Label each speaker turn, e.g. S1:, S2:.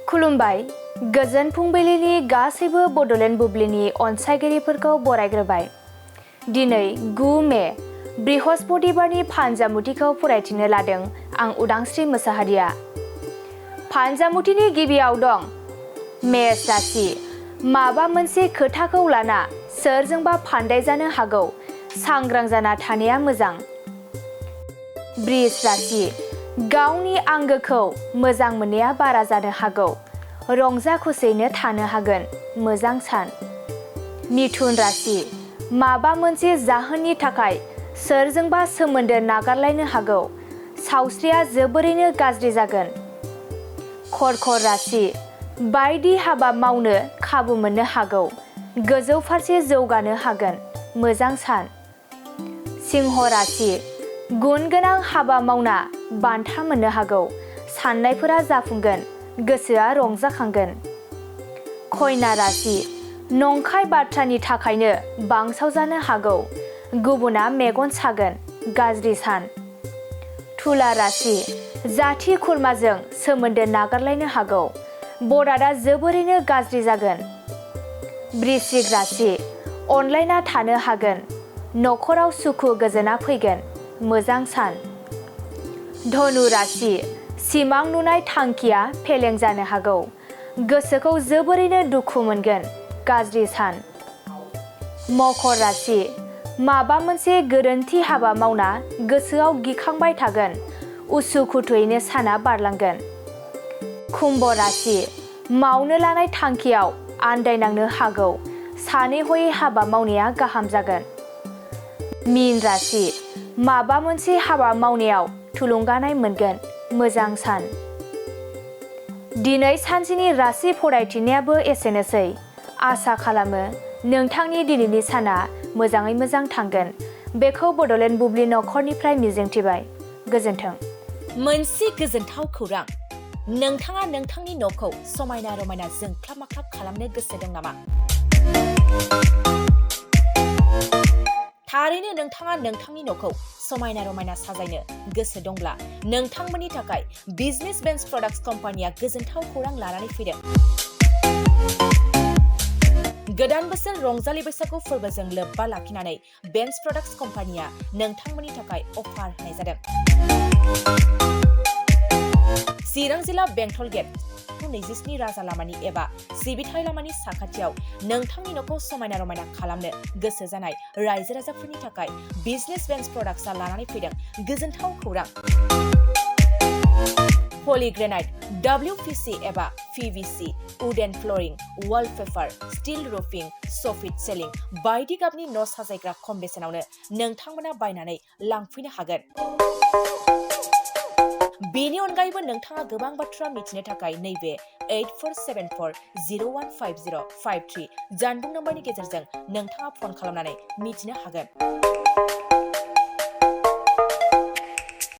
S1: खुलुमबाय गोजोन फुंबिलिनि गासैबो बड'लेण्ड बुब्लिनि अनसायगिरिफोरखौ बरायग्रोबाय। दिनै 9 मे बृहस्पतिबारनि फानजामुथिखौ फरायथिनो लादों आं उदांस्रि मोसाहारिया। फानजामुथिनि गिबियाव दं मेष राशि। माबा मोनसे खोथाखौ लाना सोरजोंबा फान्दाय जानो हागौ, सांग्रां जाना थानाया मोजां। वृष राशि। गावनि आंगोखौ मोजां मोननाया बारा जानो हागौ, रंजा खुसियैनो थानो हागोन, मोजां सान। मिथुन राशि। माबा मोनसे जाहोननि थाखाय सोरजोंबा सोमोन्दो नागारलायनो हागौ, सावस्रिया जोबोरैनो गाज्रि जागोन। कर्कट राशि। बायदि हाबा मावनो खाबु मोननो हागौ, गोजौ फारसे जौगानो हागोन, मोजां सान। सिंह राशि। गुन गोनां हाबा मावना बान्था मोननो हागौ, साननायफोरा जाफुंगोन, गोसोआ रंजाखांगोन। कन्या राशि। नंखाय बाथ्रानि थाखायनो बांसाव जानो हागौ, गुबुना मेगन सागोन, गाज्रि सान। तुला राशि। जाथि खुरमाजों सोमोन्दो नागारलायनो हागौ, बरादा जोबोरैनो गाज्रि जागोन। वृश्चिक राशि। अनलायना थानो हागोन, नखराव सुखु गोजोना फैगोन, मोजां सान। धनु राशि। सिमां नुनाय थांखिया फेलें जानो हागौ, गोसोखौ जोबोरैनो दुखु मोनगोन, गाज्रि सान। मकर राशि। माबा मोनसे गोरोन्थि हाबा मावना गोसोआव गिखांबाय थागोन, उसुखुथुयैनो साना बारलांगोन। कुम्भ राशि। मावनो लानाय थांखियाव आन्दायनांनो हागौ, सानै हयै हाबा मावनाया गाहाम जागोन। मीन राशि। माबा मोनसे हाबा मावनायाव थुलुंगानाय मोनगोन, मोजां सान। दिनै सानसेनि राशि फरायथिनायाबो एसेनोसै। आसा खालामो नोंथांनि दिनैनि साना मोजाङै मोजां थांगोन, बेखौ बड'लेण्ड बुब्लि नखरनिफ्राय मिजिंथिबाय। गोजोन्थों।
S2: मोनसे गोजोनथाव खौरां। नोंथाङा नोंथांनि न'खौ समायना रमायना जोंख्लाब माख्लाब खालामनो गोसो दं नामा? थारैनो नोंथाङा नोंथांनि न'खौ समायना रमायना साजायनो गोसो दंब्ला नोंथांमोननि थाखाय बिजनेस बेन्स प्रडाक्ट्स कम्पानिया गोजोनथाव खौरां लानानै फैदों। गोदान बोसोर रंजालि बैसागु फोरबोजों लोब्बा लाखिनानै बेन्स प्रडाक्ट्स कम्पानिया नोंथांमोननि थाखाय अफार होनाय जादों। चिरां जिल्ला बेंटल गेट 27 राजा लामानि एबा सिबिथाय लामानि साखाथियाव नोंथांनि न'खौ समायना रमायना खालामनो गोसो जानाय रायजो राजाफोरनि थाखाय बिजनेस बेन्स प्रडाक्ट्सआ लानानै फैदों गोजोनथाव खौरां। पलिग्रेनाइट, WPC एबा PVC, wooden flooring, wallpaper, steel roofing, soffit ceiling बायदि गाबनि न' साजायग्रा खम बेसेनावनो नोंथांमोना बायनानै लांफैनो हागोन। बेनि अनगायैबो नोंथाङा गोबां बाथ्रा मिथिनो थाखाय नैबे 8474015053 जानबुं नम्बरनि गेजेरजों नोंथाङा फन खालामनानै मिथिनो हागोन।